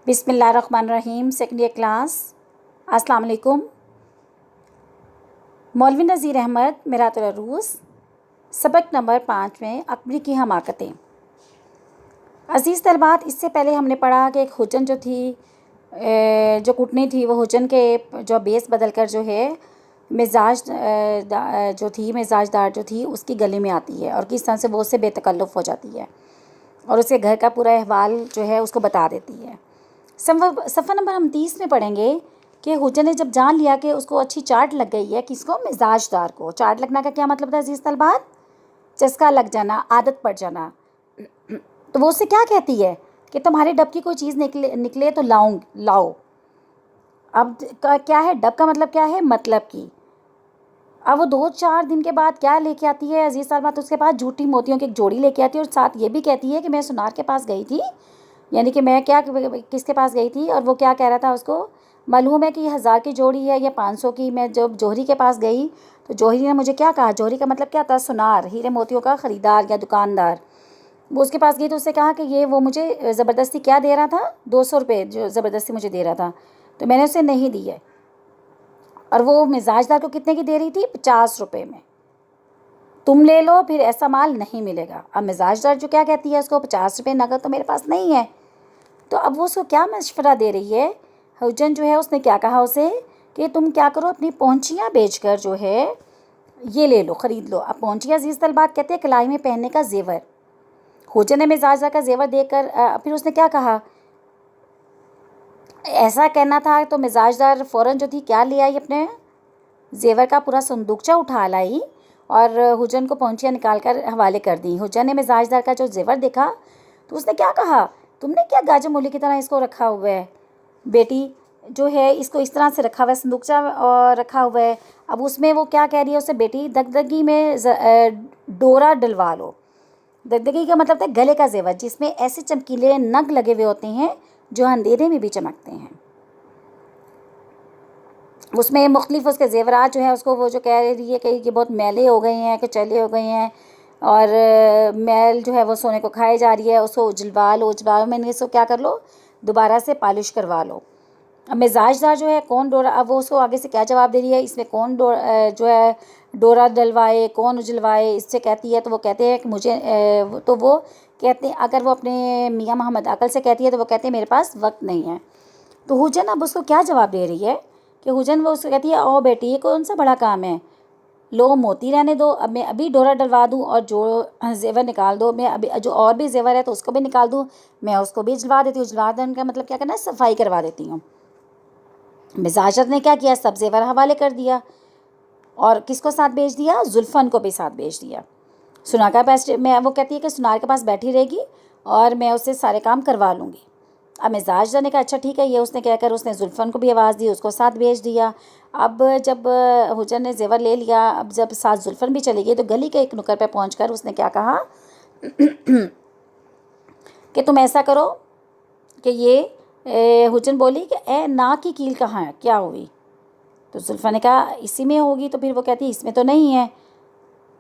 بسم اللہ الرحمن الرحیم، سیکنڈ ایئر کلاس۔ السلام علیکم۔ مولوی نذیر احمد میرات العروس، سبق نمبر 5 میں اکبری کی حماقتیں۔ عزیز طلبات، اس سے پہلے ہم نے پڑھا کہ ایک حجن جو تھی، جو کٹنی تھی، وہ حجن کے جو بیس بدل کر جو ہے مزاج دار جو تھی اس کی گلے میں آتی ہے، اور کس طرح سے وہ اس سے بے تکلف ہو جاتی ہے اور اسے گھر کا پورا احوال جو ہے اس کو بتا دیتی ہے۔ صفحہ نمبر ہم 30 میں پڑھیں گے کہ حجن نے جب جان لیا کہ اس کو اچھی چاٹ لگ گئی ہے، کس کو؟ مزاج دار کو۔ چاٹ لگنا کا کیا مطلب تھا عزیز طلبات؟ چسکا لگ جانا، عادت پڑ جانا۔ تو وہ اسے کیا کہتی ہے کہ تمہارے ڈب کی کوئی چیز نکلے تو لاؤ۔ اب کیا ہے ڈب کا مطلب؟ کیا ہے مطلب کی؟ اب وہ 2-4 دن کے بعد کیا لے کے آتی ہے عزیز طلبات؟ اس کے پاس جھوٹی موتیوں کی ایک جوڑی لے کے آتی ہے، اور ساتھ یہ بھی کہتی ہے کہ میں سونار کے پاس گئی تھی، یعنی کہ میں کس کے پاس گئی تھی، اور وہ کیا کہہ رہا تھا اس کو؟ معلوم ہے کہ یہ 1000 کی جوڑی ہے یا 500 کی۔ میں جب جوہری کے پاس گئی تو جوہری نے مجھے کیا کہا؟ جوہری کا مطلب کیا تھا؟ سونار، ہیرے موتیوں کا خریدار یا دکاندار۔ وہ اس کے پاس گئی تو اس سے کہا کہ وہ مجھے زبردستی کیا دے رہا تھا؟ 200 روپے جو زبردستی مجھے دے رہا تھا، تو میں نے اسے نہیں دی ہے۔ اور وہ مزاج دار کو کتنے کی دے رہی تھی؟ 50 روپے میں۔ تم لے لو، پھر ایسا مال نہیں ملے گا۔ اب مزاج دار جو کیا کہتی ہے اس کو؟ 50 روپے نقد تو میرے پاس نہیں ہے۔ تو اب وہ اس کو کیا مشورہ دے رہی ہے؟ حجن جو ہے اس نے کیا کہا اسے کہ تم کیا کرو، اپنی پونچیاں بیچ کر جو ہے یہ لے لو، خرید لو۔ اب پونچیاں عزیز طلبات کہتے ہیں کلائی میں پہننے کا زیور۔ حجن نے مزاج دار کا زیور دیکھ کر پھر اس نے کیا کہا؟ ایسا کہنا تھا تو مزاج دار فوراً جو تھی کیا لے آئی؟ اپنے زیور کا پورا صندوقچہ اٹھا لائی اور حجن کو پونچیاں نکال کر حوالے کر دی۔ حجن نے مزاج دار کا جو زیور دیکھا تو اس نے کیا کہا؟ تم نے کیا گاجر مولی کی طرح اس کو رکھا ہوا ہے؟ بیٹی جو ہے اس کو اس طرح سے رکھا ہوا ہے، صندوقچہ رکھا ہوا ہے۔ اب اس میں وہ کیا کہہ رہی ہے اسے؟ بیٹی دگدگی میں ڈورا ڈلوا لو۔ دگدگی کا مطلب ہے گلے کا زیور، جس میں ایسے چمکیلے نگ لگے ہوئے ہوتے ہیں جو اندھیرے میں بھی چمکتے ہیں۔ اس میں مختلف اس کے زیورات جو ہیں اس کو وہ جو کہہ رہی ہے کہ یہ بہت میلے ہو گئے ہیں، کہ چلے ہو گئے ہیں، اور میل جو ہے وہ سونے کو کھائے جا رہی ہے، اس کو اجلوا لو میں نے اس کو کیا کر لو؟ دوبارہ سے پالش کروا لو۔ اب مزاج دار جو ہے کون ڈورا، اب وہ اس کو آگے سے کیا جواب دے رہی ہے؟ اس میں کون جو ہے ڈورا ڈلوائے، کون اجلوائے؟ اس سے کہتی ہے تو وہ کہتے ہیں کہ مجھے تو وہ کہتے ہیں اگر وہ اپنے میاں محمد عقل سے کہتی ہے تو وہ کہتے ہیں میرے پاس وقت نہیں ہے۔ تو حجن اب اس کو کیا جواب دے رہی ہے کہ حجن وہ اس کو کہتی ہے او بیٹی یہ کون سا بڑا کام ہے، لو موتی رہنے دو، اب میں ابھی ڈورا ڈلوا دوں اور جو زیور نکال دو، میں ابھی جو اور بھی زیور ہے تو اس کو بھی نکال دوں، میں اس کو بھی اجلوا دیتی ہوں۔ اجلوا دینے کا مطلب کیا کرنا ہے؟ صفائی کروا دیتی ہوں۔ مزاجت نے کیا کیا؟ سب زیور حوالے کر دیا، اور کس کو ساتھ بھیج دیا؟ زلفن کو بھی ساتھ بھیج دیا۔ سونار کے پاس میں وہ کہتی ہے کہ سونار کے پاس بیٹھی رہے گی اور میں اس سے سارے کام کروا لوں گی۔ اب مزاج نے کہا اچھا ٹھیک ہے، یہ اس نے کہہ کر اس نے زلفن کو بھی آواز دی، اس کو ساتھ بھیج دیا۔ اب جب حجن نے زیور لے لیا، اب جب ساتھ زلفن بھی چلی گئی تو گلی کے ایک نکر پہ پہنچ کر اس نے کیا کہا کہ تم ایسا کرو کہ یہ حجن بولی کہ اے ناک کی کیل کہاں ہے، کیا ہوئی؟ تو زلفن نے کہا اسی میں ہوگی، تو پھر وہ کہتی اس میں تو نہیں ہے۔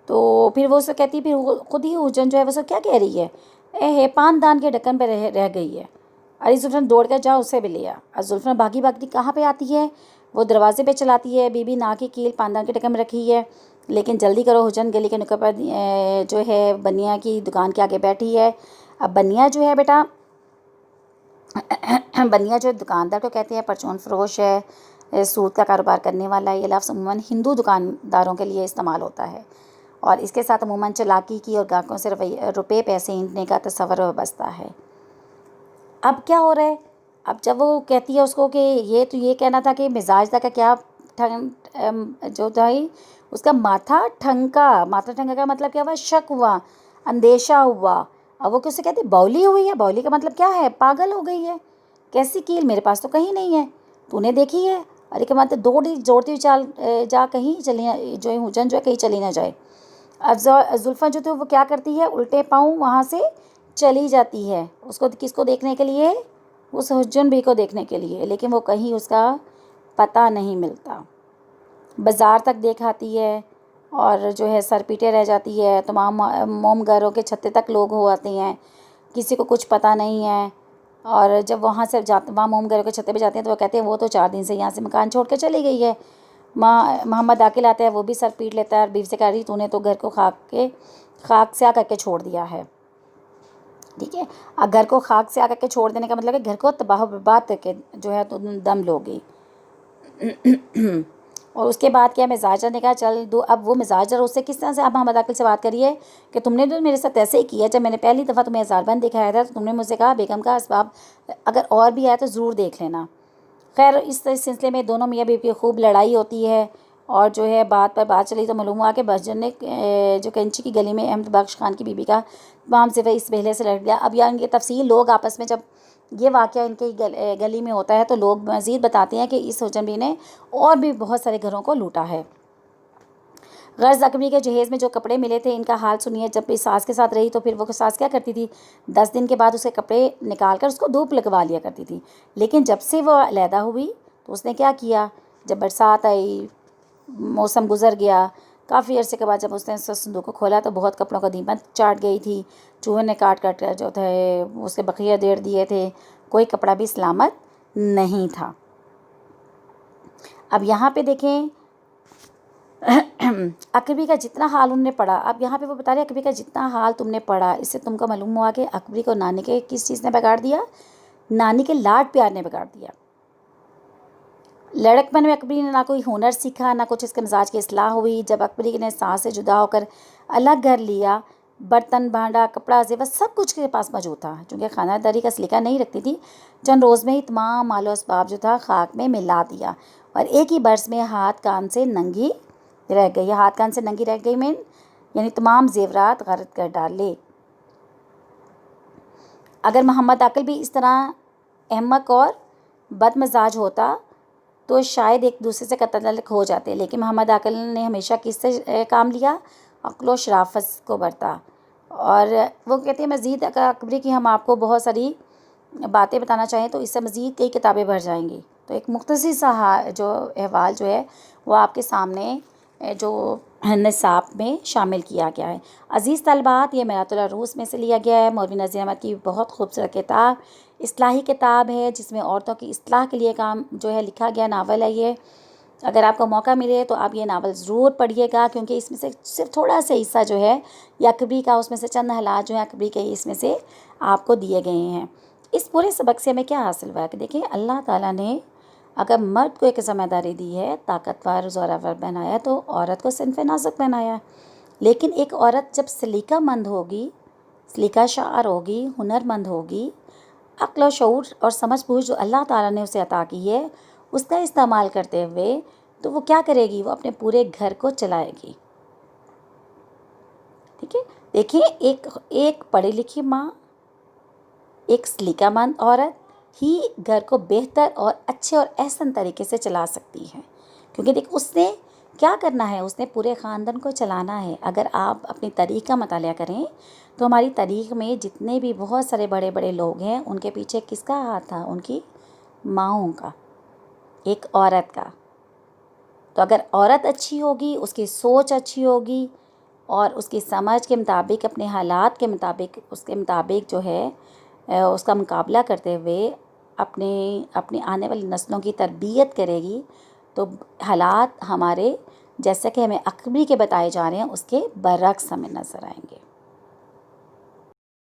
تو پھر وہ اسے کہتی، پھر خود ہی حجن جو ہے وہ سو کیا کہہ رہی ہے؟ اے پان دان کے ڈھکن پہ رہ گئی ہے۔ ارے زلفن دوڑ کر جاؤ اسے بھی لیا۔ اب زلفن بھاگی کہاں پہ آتی ہے؟ وہ دروازے پہ چلاتی ہے، بی بی ناک کی کیل پاندان کے ڈھکن میں رکھی ہے، لیکن جلدی کرو حجن گلی کے نکر پر جو ہے بنیا کی دکان کے آگے بیٹھی ہے۔ اب بنیا جو ہے بیٹا بنیا جو دکاندار کو کہتے ہیں پرچون فروش ہے، سود کا کاروبار کرنے والا ہے۔ یہ لفظ عموماً ہندو دکانداروں کے لیے استعمال ہوتا ہے، اور اس کے ساتھ عموماً چلاکی کی اور گاہکوں سے روپے پیسے اینٹنے کا تصور وابستہ ہے۔ اب کیا ہو رہا ہے؟ اب جب وہ کہتی ہے اس کو کہ یہ کہنا تھا کہ مزاج کا کیا جو تھا اس کا ماتھا ٹھنکا کا مطلب کیا ہوا؟ شک ہوا، اندیشہ ہوا۔ اب وہ کسے کہتے ہیں؟ بولی ہوئی ہے۔ بولی کا مطلب کیا ہے؟ پاگل ہو گئی ہے۔ کیسی کیل؟ میرے پاس تو کہیں نہیں ہے، تو نے دیکھی ہے؟ ارے کہ مطلب جوڑتی ہوئی چال جا کہیں چلی جو حجن جو ہے کہیں چلی نہ جائے۔ اب زلفن جو تھی وہ کیا کرتی ہے؟ الٹے پاؤں وہاں سے چلی جاتی ہے، اس کو کس کو دیکھنے کے لیے؟ اس حجن بھی کو دیکھنے کے لیے، لیکن وہ کہیں اس کا پتہ نہیں ملتا۔ بازار تک دیکھ آتی ہے اور جو ہے سر پیٹے رہ جاتی ہے، تمام موم گھروں کے چھتے تک لوگ ہو آتے ہیں، کسی کو کچھ پتہ نہیں ہے، اور جب وہاں سے وہاں موم گھروں کے چھتے پہ جاتے ہیں تو وہ کہتے ہیں وہ تو 4 دن سے یہاں سے مکان چھوڑ کے چلی گئی ہے. محمد عاقل آتا ہے، وہ بھی سر پیٹ لیتا ہے اور بیوی سے کہہ رہی تو نے تو گھر کو خاک سیاہ کر کے چھوڑ دیا ہے. ٹھیک ہے، گھر کو خاک سیاہ کر کے چھوڑ دینے کا مطلب ہے گھر کو تباہ و برباد کر کے جو ہے تو دم لوگی. اور اس کے بعد کیا مزاجر نے کہا چل دو. اب وہ مزاجر اس سے کس طرح سے اب محمد عاقل سے بات کریے کہ تم نے تو میرے ساتھ ایسے ہی کیا. جب میں نے پہلی دفعہ تمہیں ہزار بند دکھایا تھا تو تم نے مجھ سے کہا بیگم کا اسباب اگر اور بھی ہے تو ضرور دیکھ لینا. خیر اس سلسلے میں دونوں میاں بیوی کی خوب لڑائی ہوتی ہے اور جو ہے بات پر بات چلی تو معلوم ہوا کہ بشجر نے جو کینچی کی گلی میں احمد بخش خان کی بیوی کا تمام صفحہ اس بہلے سے لڑ گیا. اب یہاں ان کی تفصیل لوگ آپس میں جب یہ واقعہ ان کی گلی میں ہوتا ہے تو لوگ مزید بتاتے ہیں کہ اس حجن بی نے اور بھی بہت سارے گھروں کو لوٹا ہے. غرض اکبری کے جہیز میں جو کپڑے ملے تھے ان کا حال سنیے. جب بھی ساس کے ساتھ رہی تو پھر وہ ساس کیا کرتی تھی 10 دن کے بعد اسے کپڑے نکال کر اس کو دھوپ لگوا لیا کرتی تھی. لیکن جب سے وہ علیحدہ ہوئی تو اس نے کیا کیا، جب برسات آئی موسم گزر گیا کافی عرصے کے بعد جب اس نے صندوق کو کھولا تو بہت کپڑوں کا دیمت چاٹ گئی تھی. چوہے نے کاٹ کاٹ کر جو تھے اس کے بقیہ دیر دیے تھے. کوئی کپڑا بھی سلامت نہیں تھا. اب یہاں پہ دیکھیں اکبری کا جتنا حال انہوں نے پڑھا. اب یہاں پہ وہ بتا رہے اکبری کا جتنا حال تم نے پڑھا اس سے تم کو معلوم ہوا کہ اکبری کو نانی کے کس چیز نے بگاڑ دیا، نانی کے لاڈ پیار نے بگاڑ دیا. لڑکپن میں اکبری نے نہ کوئی ہنر سیکھا نہ کچھ اس کے مزاج کی اصلاح ہوئی. جب اکبری نے ساس سے جدا ہو کر الگ گھر لیا برتن بھانڈا کپڑا زیور سب کچھ کے پاس موجود تھا. چونکہ خانہ داری کا سلیقہ نہیں رکھتی تھی چند روز میں ہی تمام مال و اسباب جو تھا خاک میں ملا دیا اور ایک ہی برس میں ہاتھ کان سے ننگی رہ گئی. ہاتھ کان سے ننگی رہ گئی میں یعنی تمام زیورات غارت کر ڈالے. اگر محمد عاقل بھی اس طرح احمق اور بد مزاج ہوتا تو شاید ایک دوسرے سے قطع تعلق ہو جاتے. لیکن محمد عاقل نے ہمیشہ کس سے کام لیا، عقل و شرافت کو برتا. اور وہ کہتے ہیں مزید اگر اکبری کی ہم آپ کو بہت ساری باتیں بتانا چاہیں تو اس سے مزید کئی کتابیں بھر جائیں گی. تو ایک مختصر سا جو احوال جو ہے وہ آپ کے سامنے جو نصاب میں شامل کیا گیا ہے. عزیز طالبات یہ میرات العروس میں سے لیا گیا ہے. مولوی نذیر احمد کی بہت خوبصورت کتاب اصلاحی کتاب ہے جس میں عورتوں کی اصلاح کے لیے کام جو ہے لکھا گیا ناول ہے یہ. اگر آپ کو موقع ملے تو آپ یہ ناول ضرور پڑھیے گا کیونکہ اس میں سے صرف تھوڑا سا حصہ جو ہے یا اکبری کا اس میں سے چند حالات جو ہیں اکبری کے اس میں سے آپ کو دیے گئے ہیں. اس پورے سبق سے ہمیں کیا حاصل ہوا ہے کہ دیکھیں اللہ تعالیٰ نے اگر مرد کو ایک ذمہ داری دی ہے طاقتور زوراور بنایا تو عورت کو صنف نازک بنایا. لیکن ایک عورت جب سلیقہ مند ہوگی، سلیقہ شعر ہوگی، ہنر مند ہوگی، عقل و شعور اور سمجھ بوجھ جو اللہ تعالیٰ نے اسے عطا کی ہے اس کا استعمال کرتے ہوئے تو وہ کیا کرے گی، وہ اپنے پورے گھر کو چلائے گی. ٹھیک ہے، دیکھیں ایک پڑھی لکھی ماں، ایک سلیقہ مند عورت ہی گھر کو بہتر اور اچھے اور احسن طریقے سے چلا سکتی ہے. کیونکہ دیکھ اس نے کیا کرنا ہے، اس نے پورے خاندان کو چلانا ہے. اگر آپ اپنی تاریخ کا مطالعہ کریں تو ہماری تاریخ میں جتنے بھی بہت سارے بڑے بڑے لوگ ہیں ان کے پیچھے کس کا ہاتھ تھا، ان کی ماؤں کا، ایک عورت کا. تو اگر عورت اچھی ہوگی، اس کی سوچ اچھی ہوگی اور اس کی سمجھ کے مطابق اپنے حالات کے مطابق اس کے مطابق جو ہے اس کا مقابلہ کرتے ہوئے اپنی آنے والی نسلوں کی تربیت کرے گی تو حالات ہمارے جیسا کہ ہمیں اکبری کے بتائے جا رہے ہیں اس کے برعکس ہمیں نظر آئیں گے.